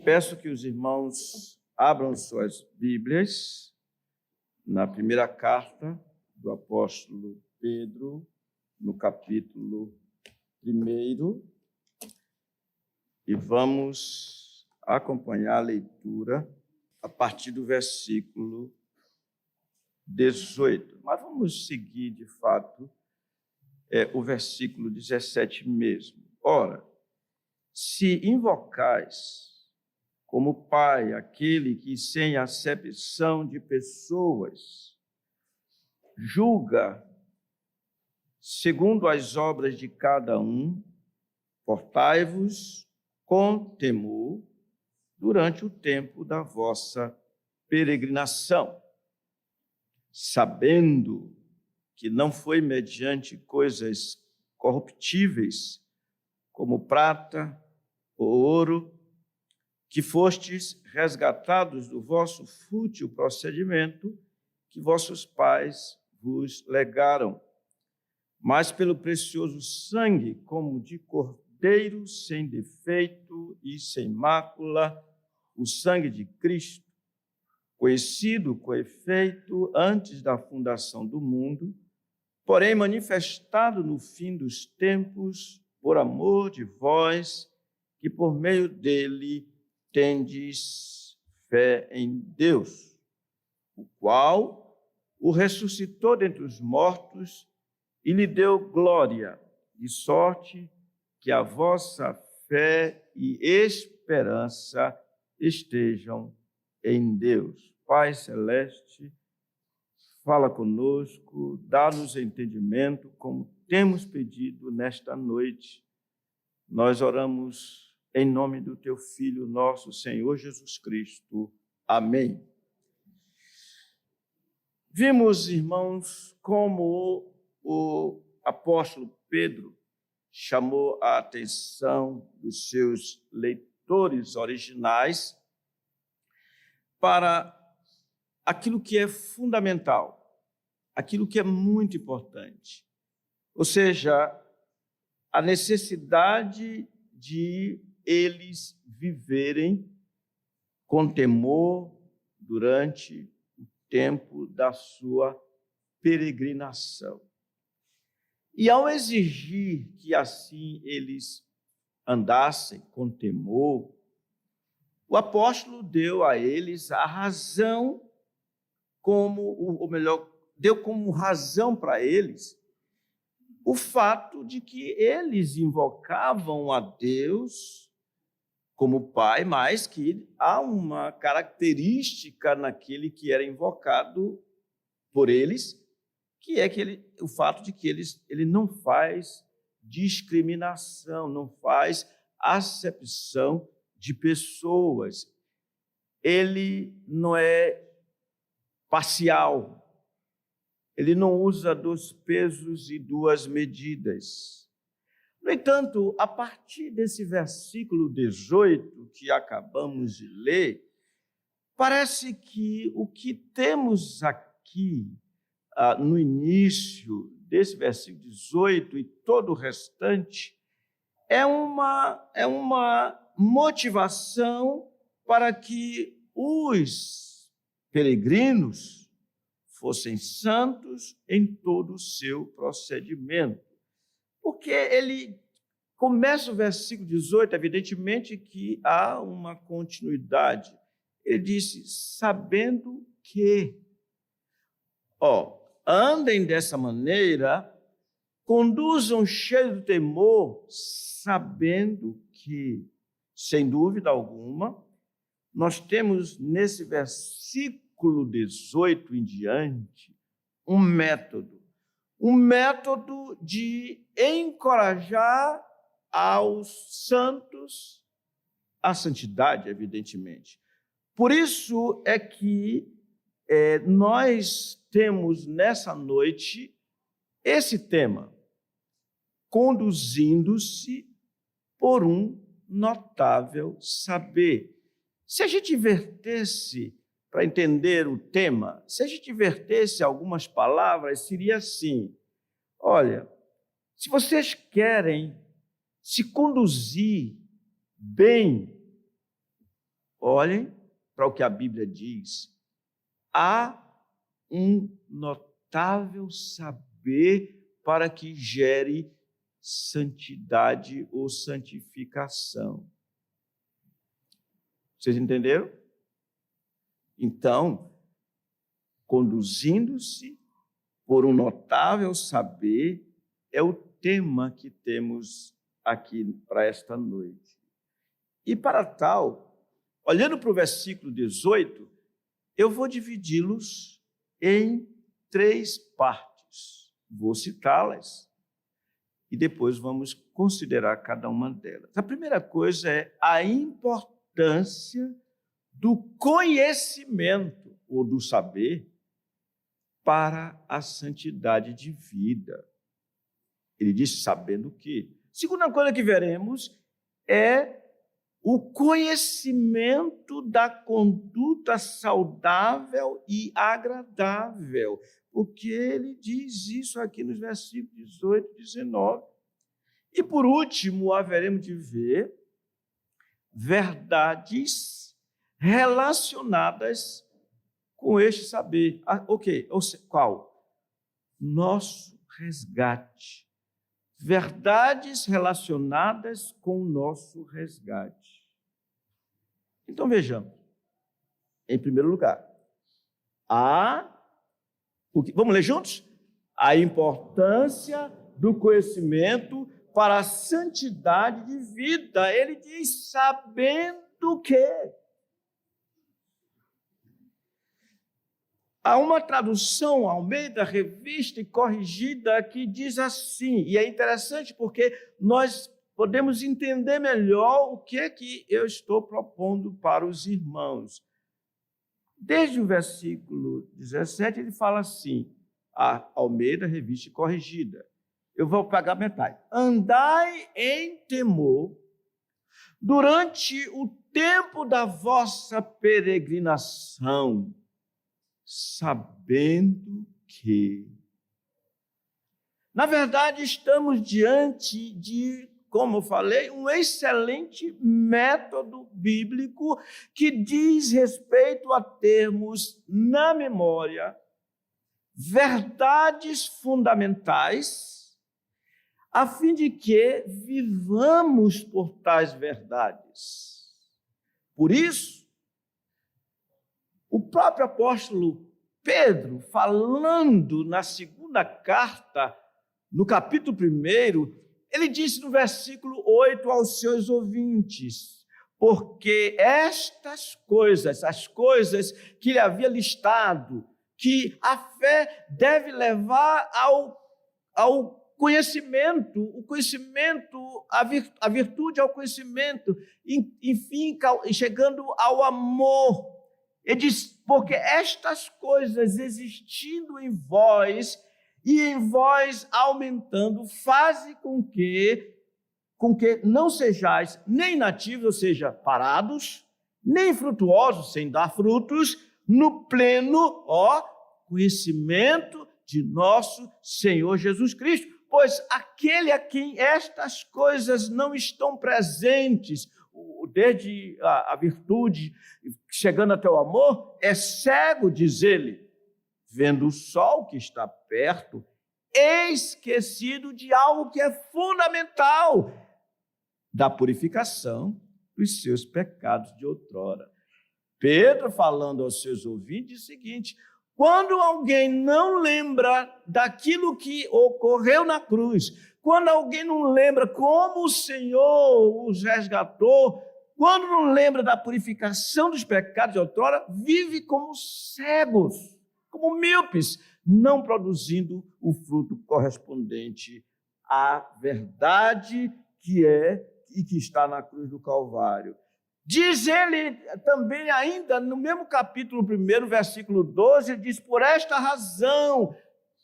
Peço que os irmãos abram suas Bíblias na primeira carta do apóstolo Pedro, no capítulo 1, e vamos acompanhar a leitura a partir do versículo 18. Mas vamos seguir, de fato, o versículo 17 mesmo. Ora, se invocais como Pai aquele que, sem acepção de pessoas, julga segundo as obras de cada um, portai-vos com temor durante o tempo da vossa peregrinação, sabendo que não foi mediante coisas corruptíveis, como prata ou ouro, que fostes resgatados do vosso fútil procedimento que vossos pais vos legaram, mas pelo precioso sangue, como de cordeiro sem defeito e sem mácula, o sangue de Cristo, conhecido com efeito antes da fundação do mundo, porém manifestado no fim dos tempos, por amor de vós, que por meio dele tendes fé em Deus, o qual o ressuscitou dentre os mortos e lhe deu glória, de sorte que a vossa fé e esperança estejam em Deus. Pai celeste, fala conosco, dá-nos entendimento, como temos pedido nesta noite. Nós oramos em nome do teu Filho, nosso Senhor Jesus Cristo. Amém. Vimos, irmãos, como o apóstolo Pedro chamou a atenção dos seus leitores originais para aquilo que é fundamental, aquilo que é muito importante, ou seja, a necessidade de eles viverem com temor durante o tempo da sua peregrinação. E ao exigir que assim eles andassem com temor, o apóstolo deu a eles a razão deu como razão para eles o fato de que eles invocavam a Deus como Pai, mas que há uma característica naquele que era invocado por eles, que é o fato de que ele não faz discriminação, não faz acepção de pessoas. Ele não é parcial. Ele não usa 2 pesos e 2 medidas. No entanto, a partir desse versículo 18 que acabamos de ler, parece que o que temos aqui no início desse versículo 18 e todo o restante é uma motivação para que os peregrinos fossem santos em todo o seu procedimento. Porque ele começa o versículo 18, evidentemente que há uma continuidade. Ele disse, sabendo que, andem dessa maneira, conduzam cheios de temor, sabendo que, sem dúvida alguma, nós temos nesse versículo 18 em diante um método de encorajar aos santos a santidade, evidentemente. Por isso é que nós temos nessa noite esse tema, conduzindo-se por um notável saber. Se a gente invertesse, para entender o tema, se a gente invertesse algumas palavras, seria assim: olha, se vocês querem se conduzir bem Olhem para o que a Bíblia diz. Há um notável saber para que gere santidade ou santificação. Vocês entenderam? Então, conduzindo-se por um notável saber, é o tema que temos aqui para esta noite. E para tal, olhando para o versículo 18, eu vou dividi-los em 3 partes. Vou citá-las e depois vamos considerar cada uma delas. A primeira coisa é a importância do conhecimento ou do saber para a santidade de vida. Ele diz sabendo o quê? Segunda coisa que veremos é o conhecimento da conduta saudável e agradável, porque ele diz isso aqui nos versículos 18 e 19. E, por último, haveremos de ver verdades relacionadas com este saber. Qual? Nosso resgate. Verdades relacionadas com o nosso resgate. Então, vejamos. Em primeiro lugar, vamos ler juntos? A importância do conhecimento para a santidade de vida. Ele diz, sabendo que. Há uma tradução, Almeida, revista e corrigida, que diz assim, e é interessante porque nós podemos entender melhor o que é que eu estou propondo para os irmãos. Desde o versículo 17, ele fala assim, a Almeida, revista e corrigida. Eu vou pagar metade. Andai em temor durante o tempo da vossa peregrinação, sabendo que, na verdade, estamos diante de, como eu falei, um excelente método bíblico que diz respeito a termos na memória verdades fundamentais, a fim de que vivamos por tais verdades. Por isso, o próprio apóstolo Pedro, falando na segunda carta, no capítulo 1, ele disse no versículo 8 aos seus ouvintes, porque estas coisas, as coisas que ele havia listado, que a fé deve levar ao conhecimento, o conhecimento, a virtude ao conhecimento, enfim, chegando ao amor. Ele diz, porque estas coisas existindo em vós e em vós aumentando, fazem com que não sejais nem inativos, ou seja, parados, nem frutuosos, sem dar frutos, no pleno, conhecimento de nosso Senhor Jesus Cristo. Pois aquele a quem estas coisas não estão presentes, desde a virtude, chegando até o amor, é cego, diz ele, vendo o sol que está perto, esquecido de algo que é fundamental, da purificação dos seus pecados de outrora. Pedro, falando aos seus ouvintes, diz o seguinte, quando alguém não lembra daquilo que ocorreu na cruz, quando alguém não lembra como o Senhor os resgatou, quando não lembra da purificação dos pecados de outrora, vive como cegos, como míopes, não produzindo o fruto correspondente à verdade que é e que está na cruz do Calvário. Diz ele também ainda, no mesmo capítulo 1, versículo 12, ele diz, por esta razão,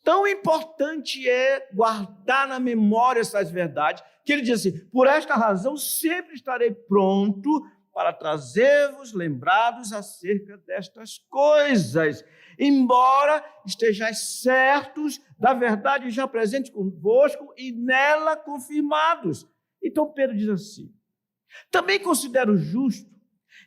tão importante é guardar na memória essas verdades, que ele diz assim, por esta razão sempre estarei pronto para trazer-vos lembrados acerca destas coisas, embora estejais certos da verdade já presente convosco e nela confirmados. Então Pedro diz assim, também considero justo,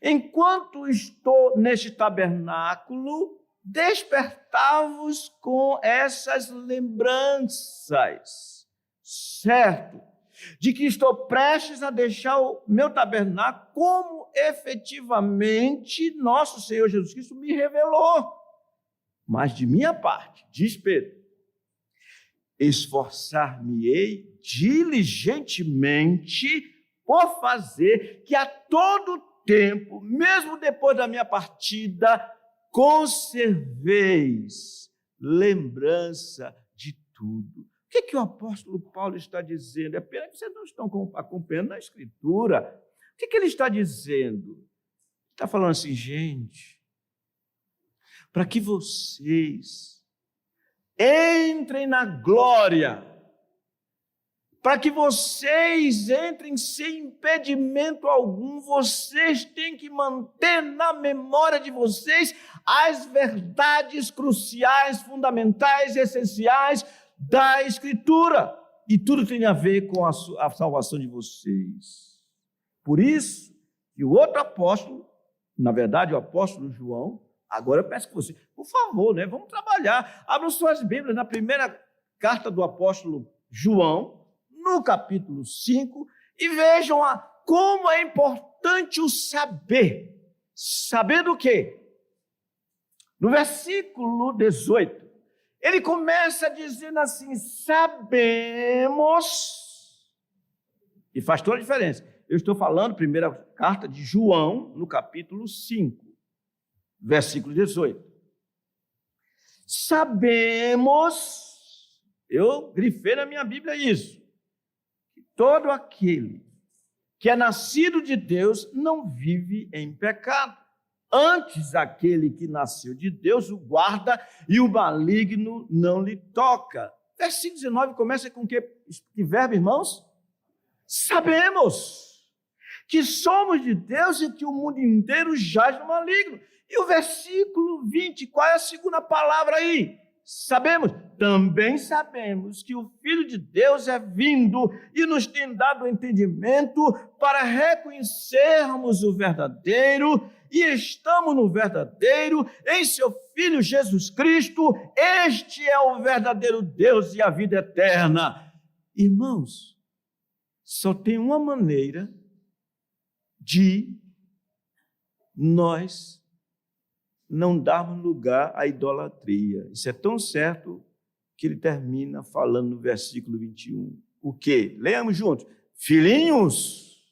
Enquanto estou neste tabernáculo, despertai-vos com essas lembranças, certo? De que estou prestes a deixar o meu tabernáculo, como efetivamente nosso Senhor Jesus Cristo me revelou. Mas de minha parte, diz Pedro, esforçar-me-ei diligentemente por fazer que a todo tempo, mesmo depois da minha partida, conserveis lembrança de tudo. O que o apóstolo Paulo está dizendo? É pena que vocês não estão acompanhando a Escritura. O que ele está dizendo? Ele está falando assim, gente, para que vocês entrem na glória, para que vocês entrem sem impedimento algum, vocês têm que manter na memória de vocês as verdades cruciais, fundamentais, essenciais da Escritura. E tudo tem a ver com a salvação de vocês. Por isso que o outro apóstolo, na verdade o apóstolo João, agora eu peço que você, por favor, vamos trabalhar. Abram suas Bíblias na primeira carta do apóstolo João, no capítulo 5, e vejam como é importante o saber. Saber do quê? No versículo 18, ele começa dizendo assim, sabemos, e faz toda a diferença. Eu estou falando, primeira carta de João, no capítulo 5, versículo 18. Sabemos, eu grifei na minha Bíblia isso, que todo aquele que é nascido de Deus não vive em pecado. Antes, aquele que nasceu de Deus o guarda e o maligno não lhe toca. Versículo 19 começa com que verbo, irmãos? Sabemos que somos de Deus e que o mundo inteiro jaz no maligno. E o versículo 20, qual é a segunda palavra aí? Sabemos, também sabemos que o Filho de Deus é vindo e nos tem dado entendimento para reconhecermos o verdadeiro, e estamos no verdadeiro, em seu Filho Jesus Cristo. Este é o verdadeiro Deus e a vida eterna. Irmãos, só tem uma maneira de nós não darmos lugar à idolatria. Isso é tão certo que ele termina falando no versículo 21. O quê? Leamos juntos. Filhinhos,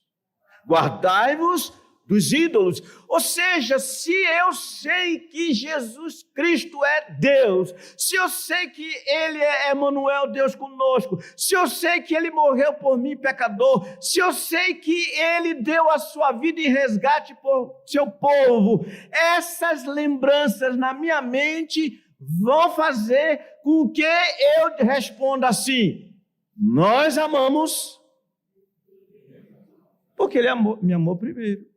guardai-vos dos ídolos. Ou seja, se eu sei que Jesus Cristo é Deus, se eu sei que Ele é Emanuel, Deus conosco, se eu sei que Ele morreu por mim, pecador, se eu sei que Ele deu a sua vida em resgate por seu povo, essas lembranças na minha mente vão fazer com que eu responda assim, nós amamos, porque Ele me amou primeiro.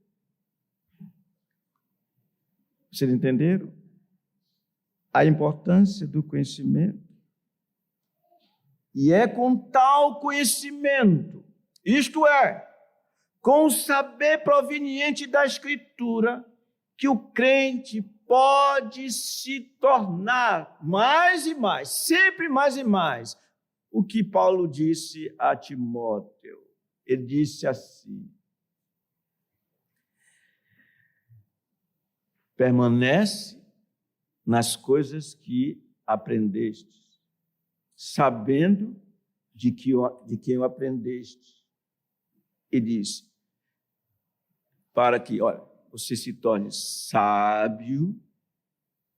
Vocês entenderam? A importância do conhecimento. E é com tal conhecimento, isto é, com o saber proveniente da Escritura, que o crente pode se tornar mais e mais, sempre mais e mais, o que Paulo disse a Timóteo. Ele disse assim, permanece nas coisas que aprendeste, sabendo de quem aprendeste. E diz, para que, você se torne sábio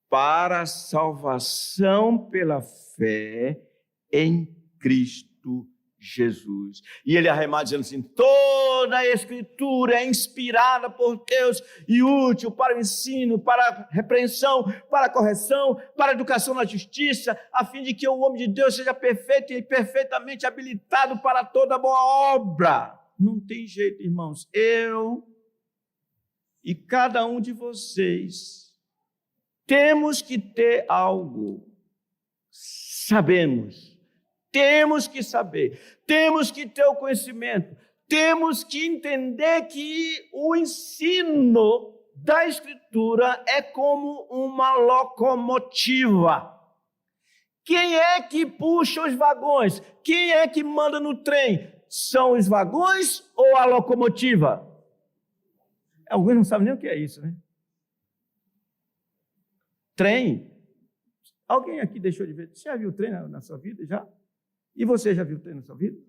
para a salvação pela fé em Cristo Jesus. E ele arremata dizendo assim, toda a Escritura é inspirada por Deus e útil para o ensino, para a repreensão, para a correção, para a educação na justiça, a fim de que o homem de Deus seja perfeito e perfeitamente habilitado para toda boa obra. Não tem jeito, irmãos. Eu e cada um de vocês temos que ter algo. Sabemos. Temos que saber, temos que ter o conhecimento, temos que entender que o ensino da Escritura é como uma locomotiva. Quem é que puxa os vagões? Quem é que manda no trem? São os vagões ou a locomotiva? Alguns não sabem nem o que é isso, né? Trem. Alguém aqui deixou de ver? Você já viu trem na sua vida? Já? E você já viu trem na sua vida?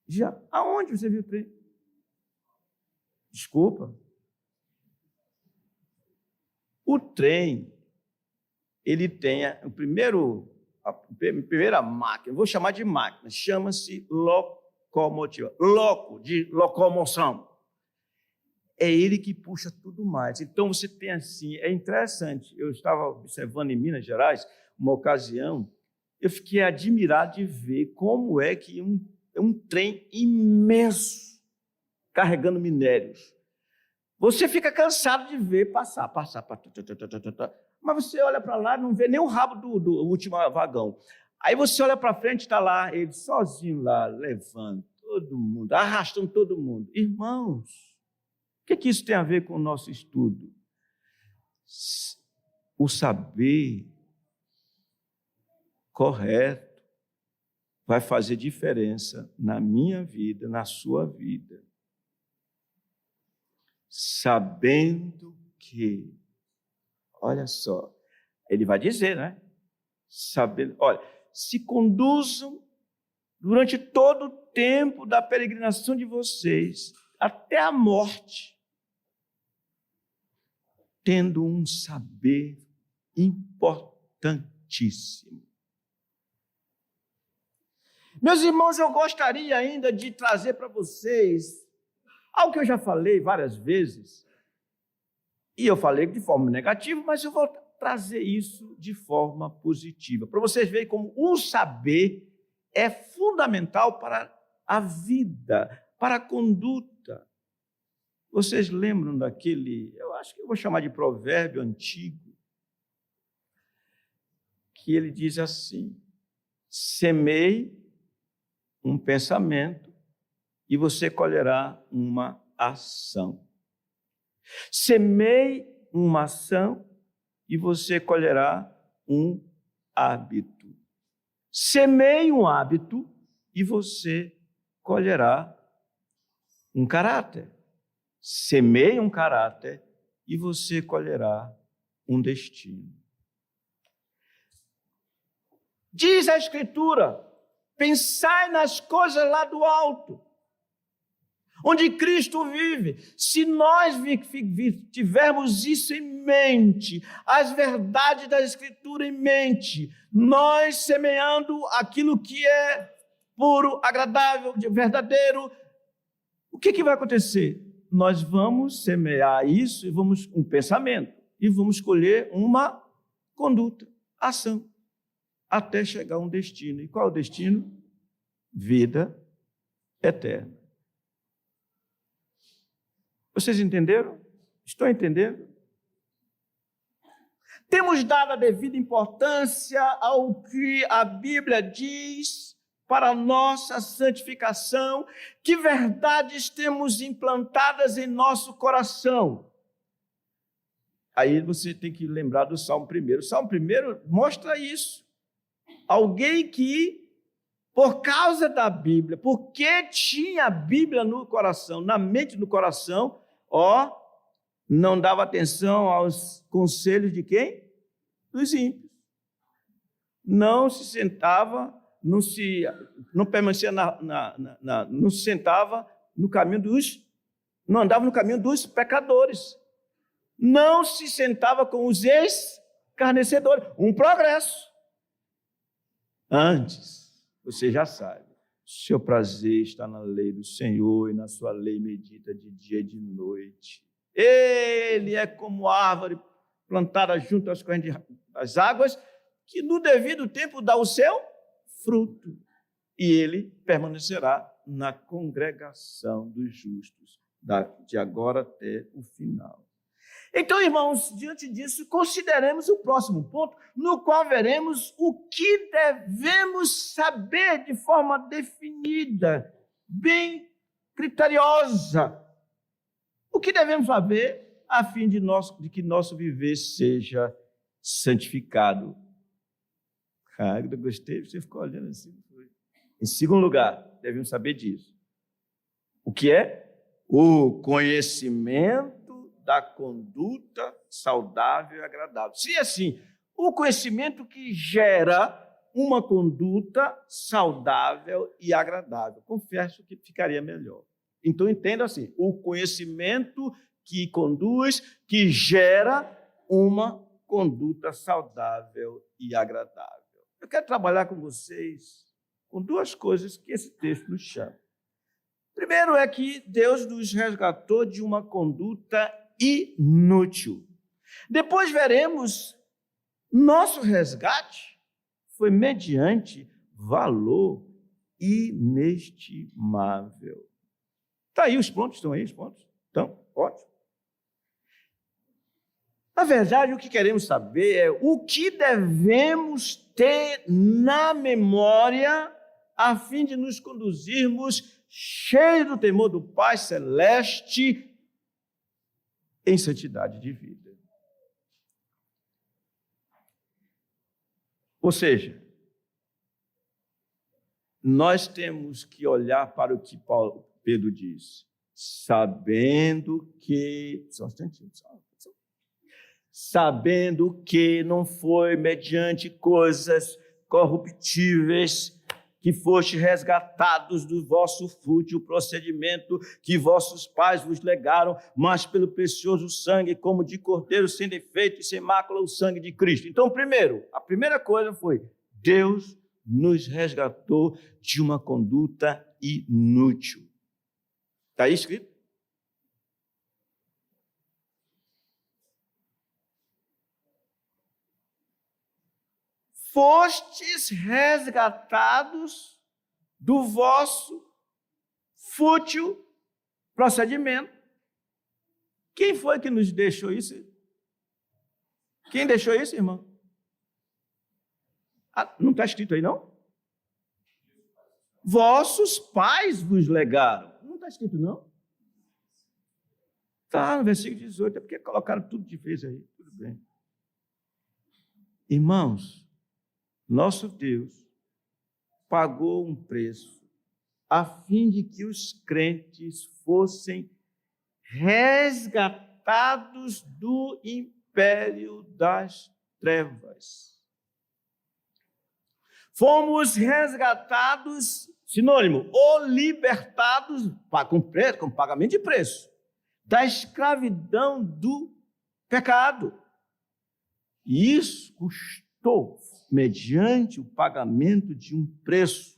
Já. Aonde você viu trem? Desculpa. O trem, ele tem a primeira máquina, vou chamar de máquina, chama-se locomotiva. Loco, de locomoção. É ele que puxa tudo mais. Então, você tem assim, é interessante. Eu estava observando em Minas Gerais, uma ocasião, eu fiquei admirado de ver como é que um trem imenso, carregando minérios. Você fica cansado de ver passar. Mas você olha para lá e não vê nem o rabo do último vagão. Aí você olha para frente, está lá, ele sozinho lá, levando todo mundo, arrastando todo mundo. Irmãos, o que isso tem a ver com o nosso estudo? O saber correto vai fazer diferença na minha vida, na sua vida. Sabendo que, olha só, ele vai dizer, né? Sabendo, olha, se conduzam durante todo o tempo da peregrinação de vocês, até a morte, tendo um saber importantíssimo. Meus irmãos, eu gostaria ainda de trazer para vocês algo que eu já falei várias vezes, e eu falei de forma negativa, mas eu vou trazer isso de forma positiva, para vocês verem como o saber é fundamental para a vida, para a conduta. Vocês lembram daquele, eu acho que eu vou chamar de provérbio antigo, que ele diz assim: semeie um pensamento e você colherá uma ação. Semeie uma ação e você colherá um hábito. Semeie um hábito e você colherá um caráter. Semeie um caráter e você colherá um destino. Diz a Escritura: pensai nas coisas lá do alto, onde Cristo vive. Se nós tivermos isso em mente, as verdades da Escritura em mente, nós semeando aquilo que é puro, agradável, verdadeiro, o que vai acontecer? Nós vamos semear isso e vamos um pensamento e vamos colher uma conduta, ação, até chegar a um destino. E qual é o destino? Vida eterna. Vocês entenderam? Estão entendendo? Temos dado a devida importância ao que a Bíblia diz para a nossa santificação, que verdades temos implantadas em nosso coração. Aí você tem que lembrar do Salmo 1. O Salmo 1 mostra isso. Alguém que, por causa da Bíblia, porque tinha a Bíblia no coração, na mente, no coração, não dava atenção aos conselhos de quem? Dos ímpios. Não se sentava, não permanecia não se sentava no caminho não andava no caminho dos pecadores. Não se sentava com os escarnecedores. Um progresso. Antes, você já sabe, seu prazer está na lei do Senhor e na sua lei medita de dia e de noite. Ele é como árvore plantada junto às correntes das águas, que no devido tempo dá o seu fruto, e ele permanecerá na congregação dos justos, de agora até o final. Então, irmãos, diante disso, consideremos o próximo ponto, no qual veremos o que devemos saber de forma definida, bem criteriosa. O que devemos fazer a fim de que nosso viver seja santificado? Eu gostei, você ficou olhando assim. Em segundo lugar, devemos saber disso. O que é? O conhecimento da conduta saudável e agradável. Se assim, o conhecimento que gera uma conduta saudável e agradável. Confesso que ficaria melhor. Então, entenda assim, o conhecimento que conduz, que gera uma conduta saudável e agradável. Eu quero trabalhar com vocês com duas coisas que esse texto nos chama. Primeiro é que Deus nos resgatou de uma conduta inútil. Depois veremos, nosso resgate foi mediante valor inestimável. Está aí os pontos, estão aí os pontos? Então, ótimo. Na verdade, o que queremos saber é o que devemos ter na memória a fim de nos conduzirmos cheios do temor do Pai Celeste em santidade de vida. Ou seja, nós temos que olhar para o que Pedro diz, sabendo que não foi mediante coisas corruptíveis que foste resgatados do vosso fútil procedimento que vossos pais vos legaram, mas pelo precioso sangue, como de cordeiro sem defeito e sem mácula, o sangue de Cristo. Então, a primeira coisa foi, Deus nos resgatou de uma conduta inútil. Está aí escrito? Fostes resgatados do vosso fútil procedimento. Quem foi que nos deixou isso? Quem deixou isso, irmão? Não está escrito aí, não? Vossos pais vos legaram. Não está escrito, não? Está no versículo 18, é porque colocaram tudo de vez aí. Tudo bem. Irmãos, nosso Deus pagou um preço a fim de que os crentes fossem resgatados do império das trevas. Fomos resgatados, sinônimo, ou libertados com pagamento de preço, da escravidão do pecado. E isso custou mediante o pagamento de um preço.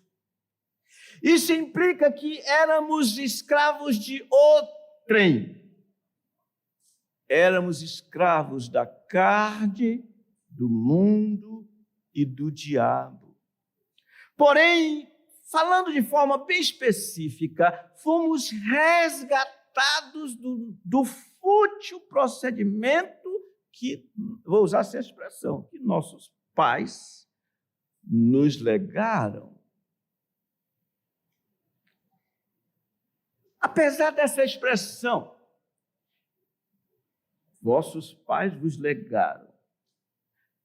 Isso implica que éramos escravos de outrem. Éramos escravos da carne, do mundo e do diabo. Porém, falando de forma bem específica, fomos resgatados do fútil procedimento que, vou usar essa expressão, que nossos pais nos legaram. Apesar dessa expressão, vossos pais vos legaram,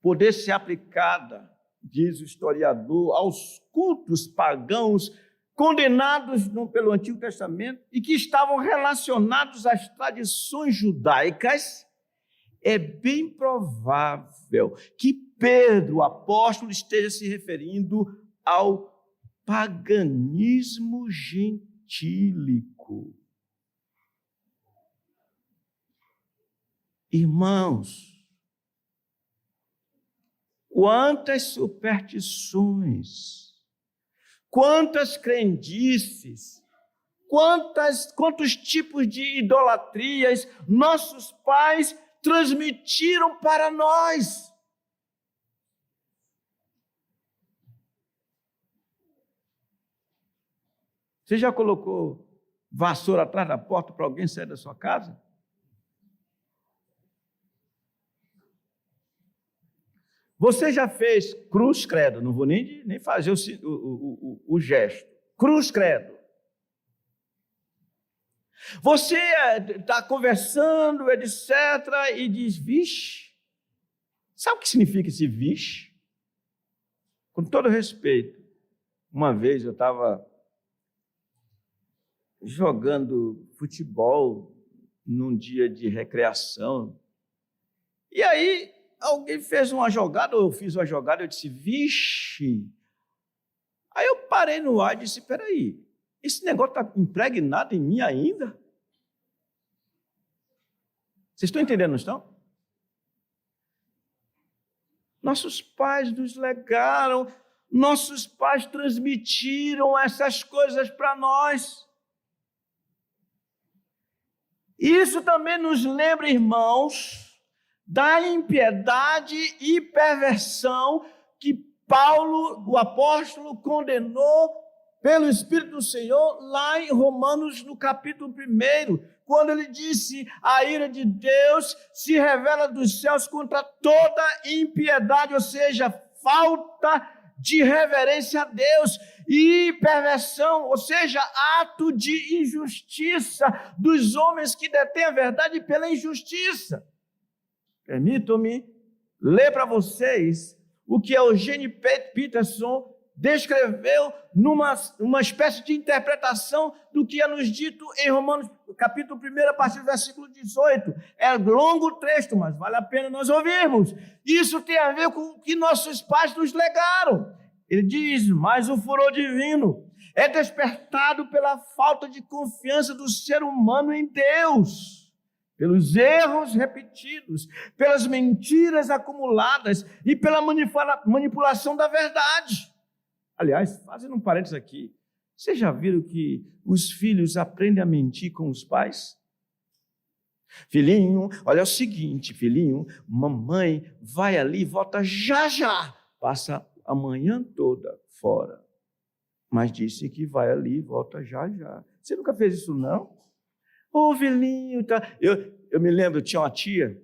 poder ser aplicada, diz o historiador, aos cultos pagãos condenados pelo Antigo Testamento e que estavam relacionados às tradições judaicas, é bem provável que Pedro, o apóstolo, esteja se referindo ao paganismo gentílico. Irmãos, quantas superstições, quantas crendices, quantos tipos de idolatrias nossos pais transmitiram para nós. Você já colocou vassoura atrás da porta para alguém sair da sua casa? Você já fez cruz credo? Não vou nem fazer o gesto. Cruz credo. Você está conversando, etc., e diz, vixe. Sabe o que significa esse vixe? Com todo respeito, uma vez eu estava jogando futebol num dia de recreação, e aí alguém fez uma jogada, ou eu fiz uma jogada, eu disse, vixe. Aí eu parei no ar e disse, peraí, esse negócio está impregnado em mim ainda? Vocês estão entendendo, não estão? Nossos pais nos legaram, nossos pais transmitiram essas coisas para nós. Isso também nos lembra, irmãos, da impiedade e perversão que Paulo, o apóstolo, condenou pelo Espírito do Senhor lá em Romanos, no capítulo 1, quando ele disse, a ira de Deus se revela dos céus contra toda impiedade, ou seja, falta de reverência a Deus, e perversão, ou seja, ato de injustiça dos homens que detêm a verdade pela injustiça. Permitam-me ler para vocês o que Eugene Peterson descreveu numa espécie de interpretação do que é nos dito em Romanos, capítulo 1, a partir do versículo 18. É longo o texto, mas vale a pena nós ouvirmos. Isso tem a ver com o que nossos pais nos legaram. Ele diz, mas o furor divino é despertado pela falta de confiança do ser humano em Deus, pelos erros repetidos, pelas mentiras acumuladas e pela manipulação da verdade. Aliás, fazendo um parênteses aqui, vocês já viram que os filhos aprendem a mentir com os pais? Filhinho, olha o seguinte, filhinho, mamãe vai ali e volta já já, passa a manhã toda fora, mas disse que vai ali e volta já já. Você nunca fez isso, não? Ô, filhinho, tá. Eu me lembro, eu tinha uma tia,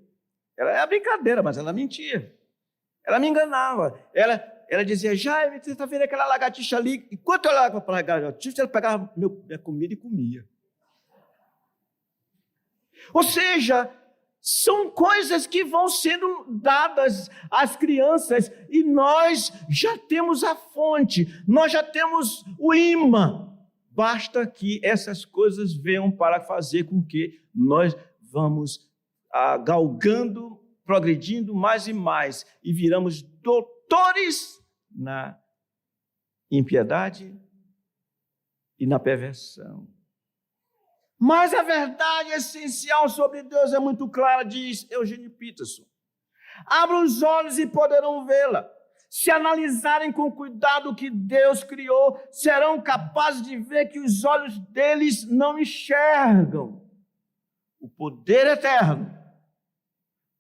ela era brincadeira, mas ela mentia. Ela me enganava. Ela dizia, Jaime, você está vendo aquela lagartixa ali? Enquanto eu olhava para a lagartixa, ela pegava minha comida e comia. Ou seja, são coisas que vão sendo dadas às crianças e nós já temos a fonte, nós já temos o imã. Basta que essas coisas venham para fazer com que nós vamos galgando, progredindo mais e mais e viramos doutores na impiedade e na perversão. Mas a verdade essencial sobre Deus é muito clara, diz Eugene Peterson. Abram os olhos e poderão vê-la. Se analisarem com cuidado o que Deus criou, serão capazes de ver que os olhos deles não enxergam o poder eterno.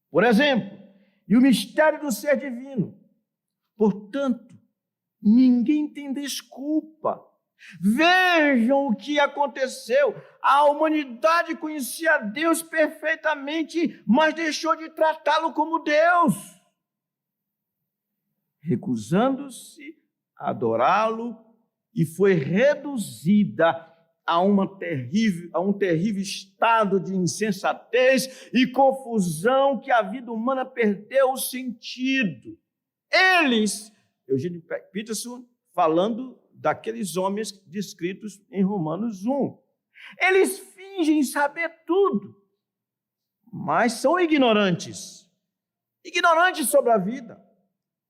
Por exemplo, e o mistério do ser divino. Portanto, ninguém tem desculpa. Vejam o que aconteceu. A humanidade conhecia Deus perfeitamente, mas deixou de tratá-lo como Deus, recusando-se a adorá-lo, e foi reduzida a um terrível estado de insensatez e confusão que a vida humana perdeu o sentido. Eles, Eugene Peterson, falando daqueles homens descritos em Romanos 1. Eles fingem saber tudo, mas são ignorantes sobre a vida.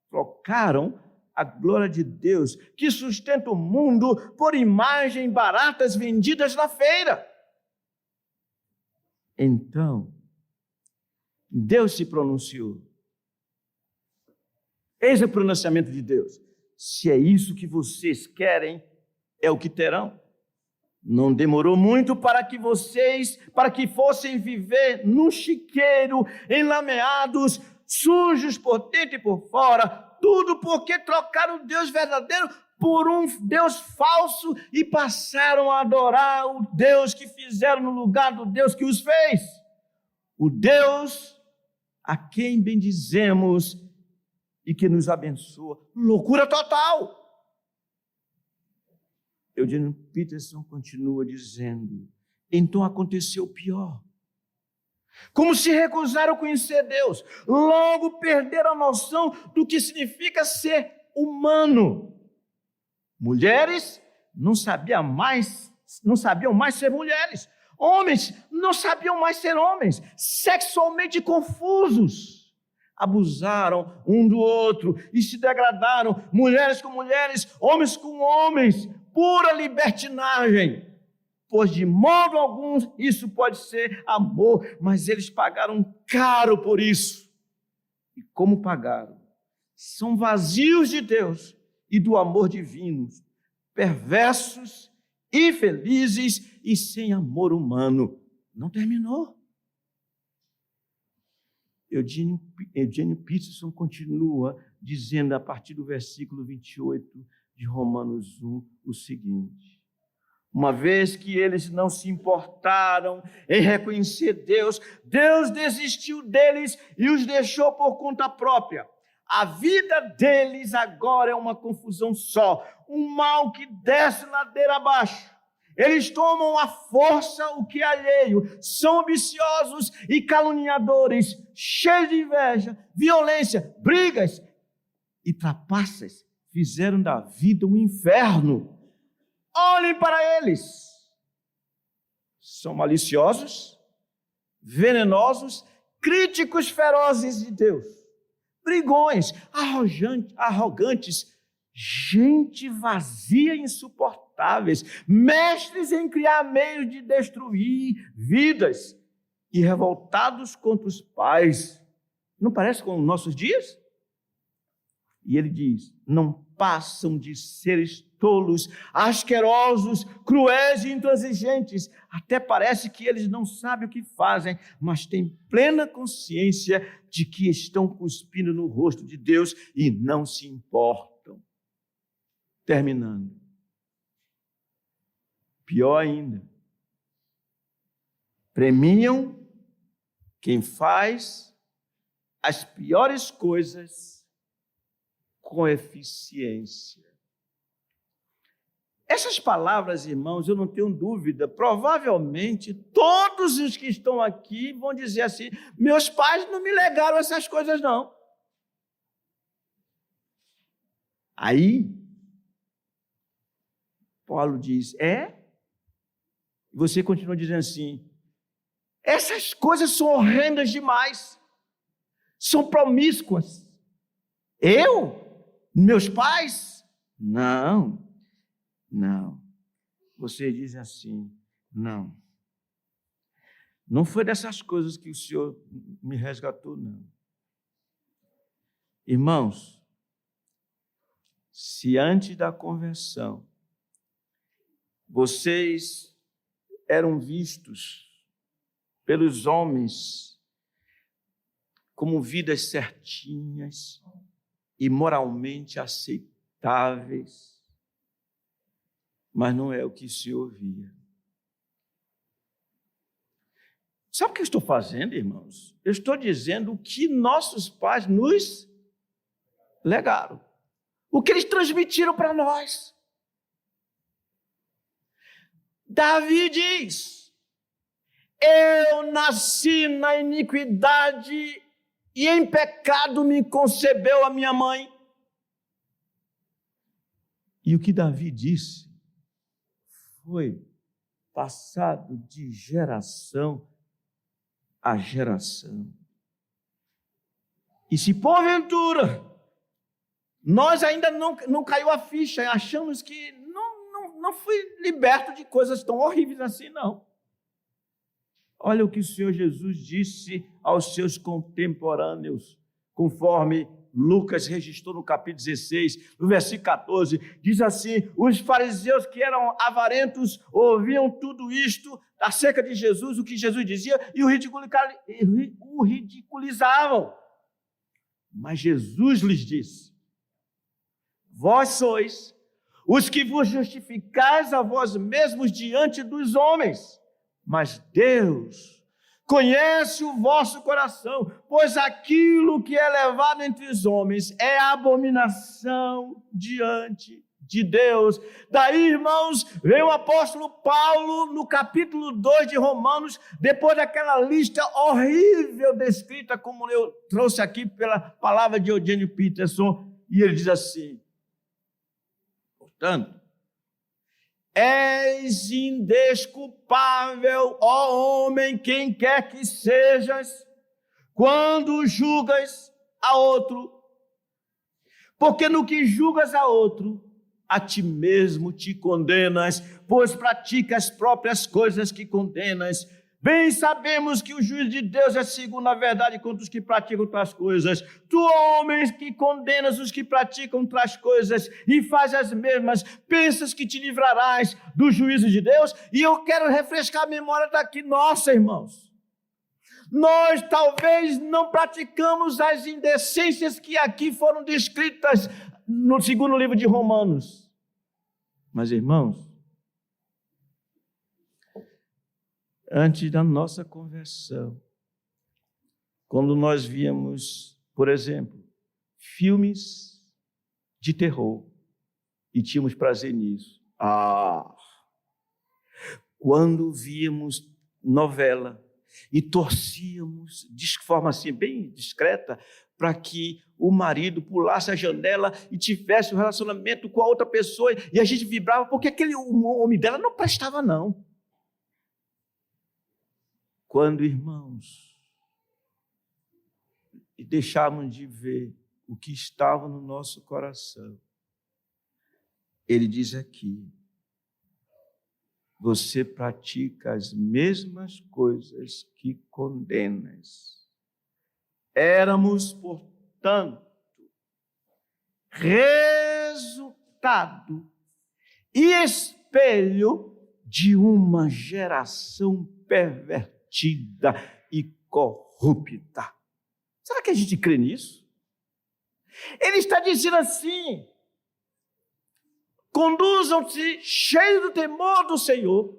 Trocaram a glória de Deus, que sustenta o mundo, por imagens baratas vendidas na feira. Então, Deus se pronunciou. Eis o pronunciamento de Deus. Se é isso que vocês querem, é o que terão. Não demorou muito para que fossem viver num chiqueiro, enlameados, sujos por dentro e por fora, tudo porque trocaram o Deus verdadeiro por um Deus falso e passaram a adorar o Deus que fizeram no lugar do Deus que os fez. O Deus a quem bendizemos e que nos abençoa. Loucura total! Eugene Peterson continua dizendo, Então aconteceu o pior. Como se recusaram a conhecer Deus, logo perderam a noção do que significa ser humano. Mulheres não sabiam mais ser mulheres. Homens não sabiam mais ser homens, sexualmente confusos. Abusaram um do outro e se degradaram, mulheres com mulheres, homens com homens, pura libertinagem. Pois de modo algum isso pode ser amor, mas eles pagaram caro por isso. E como pagaram? São vazios de Deus e do amor divino, perversos, infelizes e sem amor humano. Não terminou. Eugene Peterson continua dizendo a partir do versículo 28 de Romanos 1 o seguinte: uma vez que eles não se importaram em reconhecer Deus, Deus desistiu deles e os deixou por conta própria. A vida deles agora é uma confusão só, um mal que desce ladeira abaixo. Eles tomam à força o que é alheio, são ambiciosos e caluniadores, cheios de inveja, violência, brigas e trapaças. Fizeram da vida um inferno. Olhem para eles. São maliciosos, venenosos, críticos ferozes de Deus, brigões, arrogantes, gente vazia e insuportáveis, mestres em criar meios de destruir vidas e revoltados contra os pais. Não parece com os nossos dias? E ele diz: não passam de seres tolos, asquerosos, cruéis e intransigentes. Até parece que eles não sabem o que fazem, mas têm plena consciência de que estão cuspindo no rosto de Deus e não se importam. Terminando. Pior ainda, premiam quem faz as piores coisas com eficiência. Essas palavras, irmãos, eu não tenho dúvida, provavelmente todos os que estão aqui vão dizer assim: meus pais não me legaram essas coisas, não. Aí, Paulo diz: você continua dizendo assim: essas coisas são horrendas demais, são promíscuas. Meus pais? Não. Você diz assim: não foi dessas coisas que o Senhor me resgatou, não. Irmãos, se antes da conversão vocês eram vistos pelos homens como vidas certinhas e moralmente aceitáveis, mas não é o que se ouvia. Sabe o que eu estou fazendo, irmãos? Eu estou dizendo o que nossos pais nos legaram, o que eles transmitiram para nós. Davi diz: eu nasci na iniquidade e em pecado me concebeu a minha mãe. E o que Davi disse foi passado de geração a geração. E se porventura nós ainda não caiu a ficha, achamos que não fui liberto de coisas tão horríveis assim, não. Olha o que o Senhor Jesus disse aos seus contemporâneos, conforme Lucas registrou no capítulo 16, no versículo 14, diz assim: os fariseus que eram avarentos ouviam tudo isto acerca de Jesus, o que Jesus dizia, e o ridiculizavam. Mas Jesus lhes disse: vós sois os que vos justificais a vós mesmos diante dos homens, mas Deus conhece o vosso coração, pois aquilo que é levado entre os homens é abominação diante de Deus. Daí, irmãos, vem o apóstolo Paulo no capítulo 2 de Romanos, depois daquela lista horrível descrita, como eu trouxe aqui pela palavra de Eugene Peterson, e ele diz assim: portanto, és indesculpável, ó homem, quem quer que sejas, quando julgas a outro, porque no que julgas a outro, a ti mesmo te condenas, pois pratica as próprias coisas que condenas. Bem sabemos que o juízo de Deus é segundo a verdade contra os que praticam tais coisas. Tu, homens, que condenas os que praticam tais coisas e faz as mesmas, pensas que te livrarás do juízo de Deus? E eu quero refrescar a memória daqui, nossa, irmãos. Nós talvez não praticamos as indecências que aqui foram descritas no segundo livro de Romanos. Mas, irmãos, antes da nossa conversão, quando nós víamos, por exemplo, filmes de terror e tínhamos prazer nisso. Quando víamos novela e torcíamos de forma assim bem discreta para que o marido pulasse a janela e tivesse um relacionamento com a outra pessoa, e a gente vibrava porque aquele homem dela não prestava, não. Quando, irmãos, e deixávamos de ver o que estava no nosso coração, ele diz aqui: você pratica as mesmas coisas que condenas. Éramos, portanto, resultado e espelho de uma geração pervertida e corrupta. Será que a gente crê nisso? Ele está dizendo assim: conduzam-se cheios do temor do Senhor,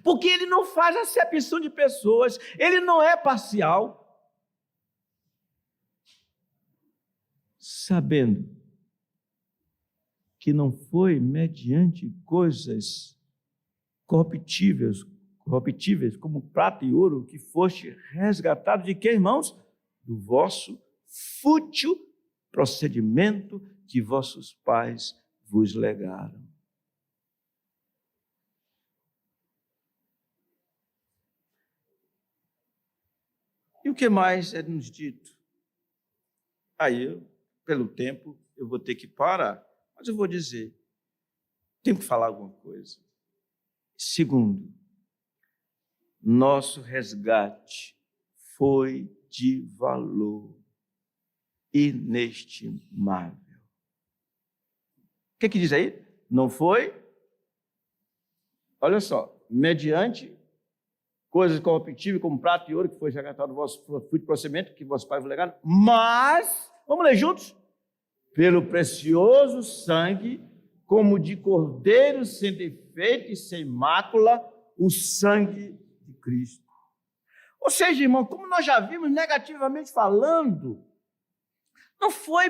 porque Ele não faz acepção de pessoas, Ele não é parcial, sabendo que não foi mediante coisas corruptíveis como prata e ouro, que foste resgatado de quê, irmãos? Do vosso fútil procedimento que vossos pais vos legaram. E o que mais é nos dito? Aí, pelo tempo, eu vou ter que parar, mas eu vou dizer, tenho que falar alguma coisa. Segundo, nosso resgate foi de valor inestimável. O que diz aí? Não foi, olha só, mediante coisas corruptíveis como prata e ouro, que foi resgatado do vosso fruto de procedimento, que vossos pais vos legaram, mas, vamos ler juntos? Pelo precioso sangue, como de cordeiro sem defeito e sem mácula, o sangue de Cristo. Ou seja, irmão, como nós já vimos negativamente falando, não foi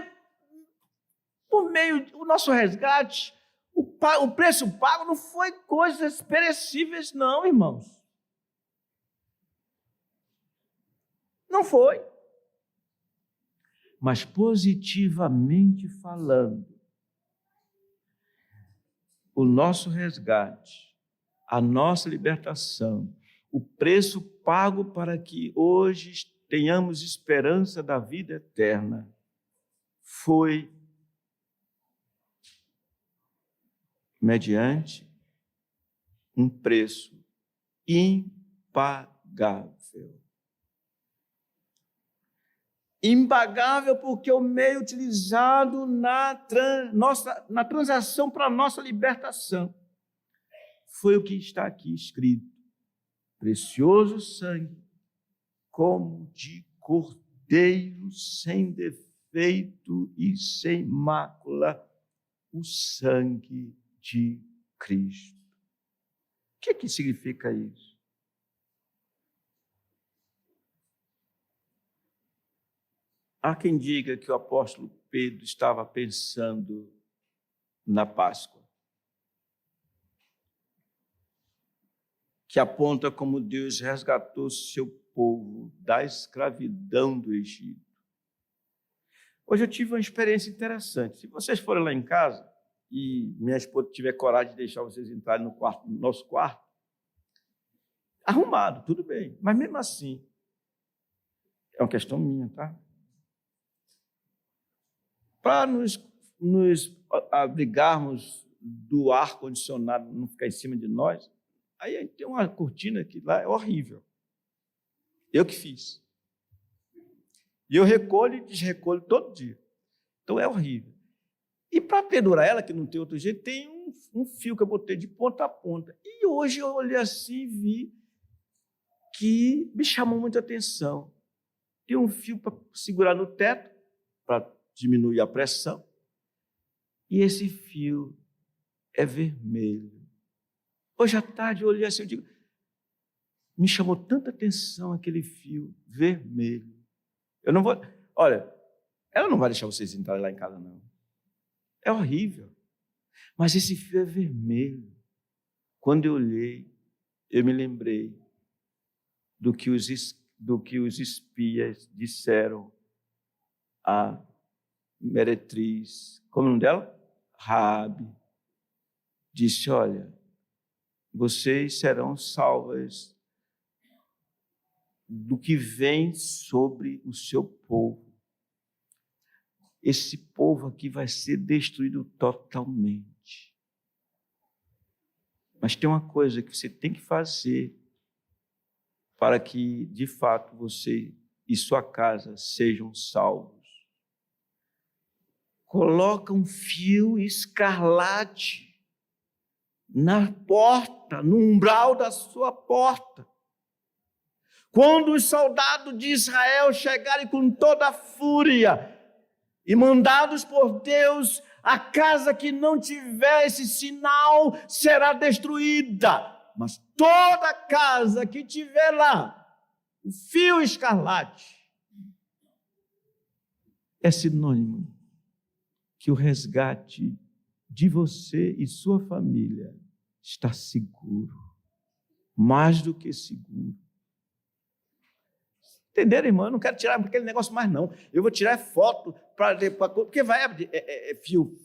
por meio do nosso resgate, o preço pago não foi coisas perecíveis, não, irmãos. Não foi. Mas positivamente falando, o nosso resgate, a nossa libertação, o preço pago para que hoje tenhamos esperança da vida eterna, foi mediante um preço impagável. Impagável porque o meio utilizado na transação para a nossa libertação foi o que está aqui escrito: precioso sangue, como de cordeiro sem defeito e sem mácula, o sangue de Cristo. O que significa isso? Há quem diga que o apóstolo Pedro estava pensando na Páscoa, que aponta como Deus resgatou seu povo da escravidão do Egito. Hoje eu tive uma experiência interessante. Se vocês forem lá em casa e minha esposa tiver coragem de deixar vocês entrarem no nosso quarto, arrumado, tudo bem, mas mesmo assim, é uma questão minha, tá? Para nos abrigarmos do ar-condicionado não ficar em cima de nós, aí tem uma cortina que lá é horrível. Eu que fiz. E eu recolho e desrecolho todo dia. Então é horrível. E para pendurar ela, que não tem outro jeito, tem um fio que eu botei de ponta a ponta. E hoje eu olhei assim e vi que me chamou muita atenção. Tem um fio para segurar no teto, para diminuir a pressão. E esse fio é vermelho. Hoje à tarde eu olhei assim e digo, me chamou tanta atenção aquele fio vermelho. Eu não vou... Olha, ela não vai deixar vocês entrarem lá em casa, não. É horrível. Mas esse fio é vermelho. Quando eu olhei, eu me lembrei do que os espias disseram a meretriz, como é o nome dela? Raabe. Disse, olha, vocês serão salvas do que vem sobre o seu povo. Esse povo aqui vai ser destruído totalmente. Mas tem uma coisa que você tem que fazer para que, de fato, você e sua casa sejam salvos. Coloca um fio escarlate na porta, no umbral da sua porta. Quando os soldados de Israel chegarem com toda a fúria e mandados por Deus, a casa que não tiver esse sinal será destruída. Mas toda casa que tiver lá o fio escarlate é sinônimo que o resgate de você e sua família está seguro, mais do que seguro. Entenderam, irmão? Eu não quero tirar aquele negócio mais, não. Eu vou tirar foto, porque vai fio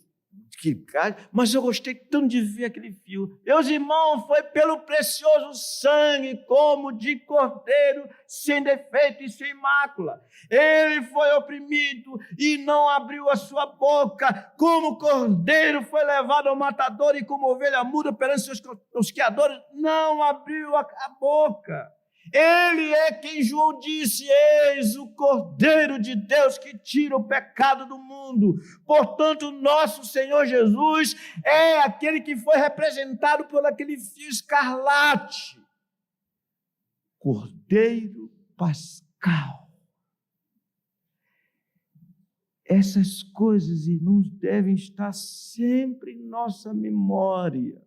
que cai, mas eu gostei tanto de ver aquele fio. Meus irmãos, foi pelo precioso sangue, como de cordeiro, sem defeito e sem mácula. Ele foi oprimido e não abriu a sua boca, como cordeiro foi levado ao matador e como ovelha muda perante seus tosqueadores, não abriu a boca. Ele é quem João disse, eis o Cordeiro de Deus que tira o pecado do mundo. Portanto, nosso Senhor Jesus é aquele que foi representado por aquele fio escarlate. Cordeiro Pascal. Essas coisas, irmãos, devem estar sempre em nossa memória.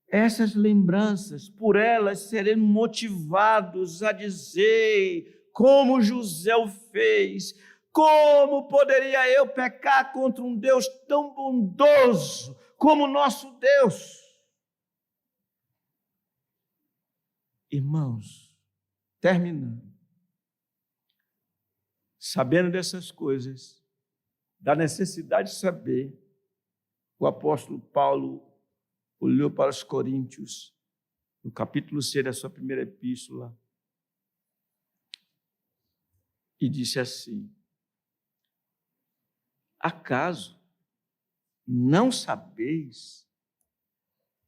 Essas lembranças, por elas seremos motivados a dizer, como José o fez, como poderia eu pecar contra um Deus tão bondoso como nosso Deus? Irmãos, terminando, sabendo dessas coisas, da necessidade de saber, o apóstolo Paulo olhou para os Coríntios, no capítulo 6 da sua primeira epístola, e disse assim, acaso não sabeis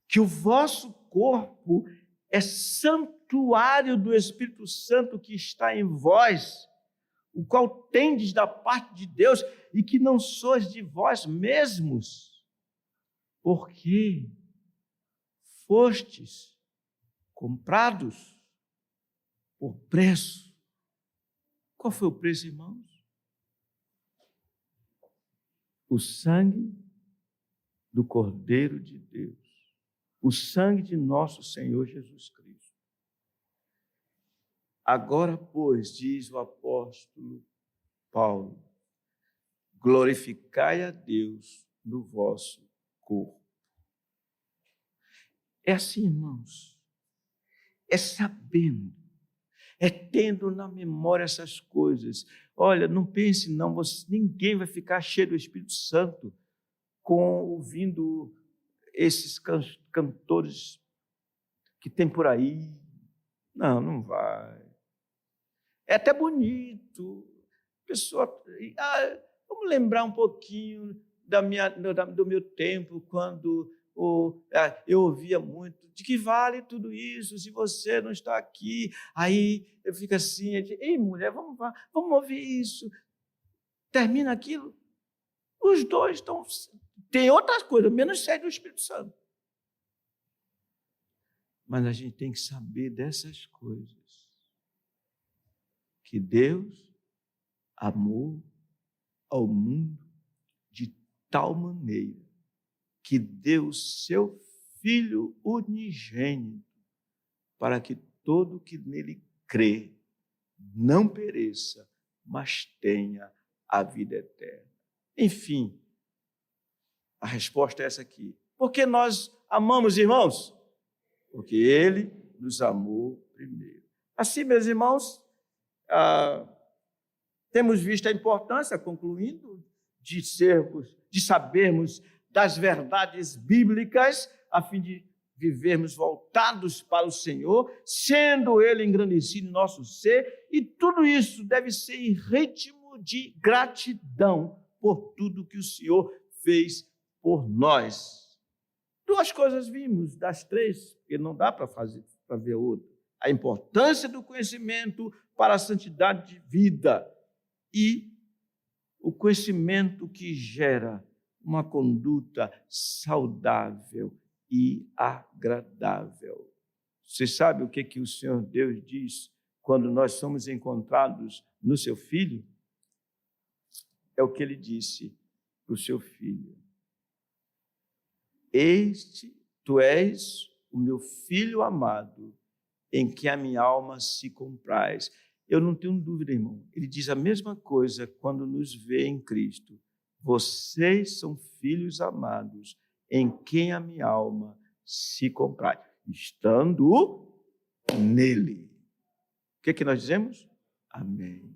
que o vosso corpo é santuário do Espírito Santo que está em vós, o qual tendes da parte de Deus e que não sois de vós mesmos? Porque fostes comprados por preço. Qual foi o preço, irmãos? O sangue do Cordeiro de Deus, o sangue de nosso Senhor Jesus Cristo. Agora, pois, diz o apóstolo Paulo, glorificai a Deus no vosso corpo. É assim, irmãos, é sabendo, é tendo na memória essas coisas. Olha, não pense não, ninguém vai ficar cheio do Espírito Santo ouvindo esses cantores que tem por aí. Não, não vai. É até bonito. Pessoa, vamos lembrar um pouquinho do meu tempo, quando eu ouvia muito, de que vale tudo isso se você não está aqui? Aí eu fico assim, ei mulher, vamos ouvir isso. Termina aquilo, os dois estão... Tem outras coisas, menos sede do Espírito Santo. Mas a gente tem que saber dessas coisas. Que Deus amou ao mundo de tal maneira que deu o seu Filho unigênito para que todo que nele crê não pereça, mas tenha a vida eterna. Enfim, a resposta é essa aqui. Por que nós amamos, irmãos? Porque Ele nos amou primeiro. Assim, meus irmãos, temos visto a importância, concluindo, de sabermos das verdades bíblicas, a fim de vivermos voltados para o Senhor, sendo Ele engrandecido em nosso ser, e tudo isso deve ser em ritmo de gratidão por tudo que o Senhor fez por nós. Duas coisas vimos, das três, porque não dá para ver outra. A importância do conhecimento para a santidade de vida e o conhecimento que gera uma conduta saudável e agradável. Você sabe o que o Senhor Deus diz quando nós somos encontrados no seu Filho? É o que Ele disse para o seu Filho. Tu és o meu Filho amado, em que a minha alma se compraz. Eu não tenho dúvida, irmão. Ele diz a mesma coisa quando nos vê em Cristo. Vocês são filhos amados, em quem a minha alma se compraz, estando nele. O que nós dizemos? Amém.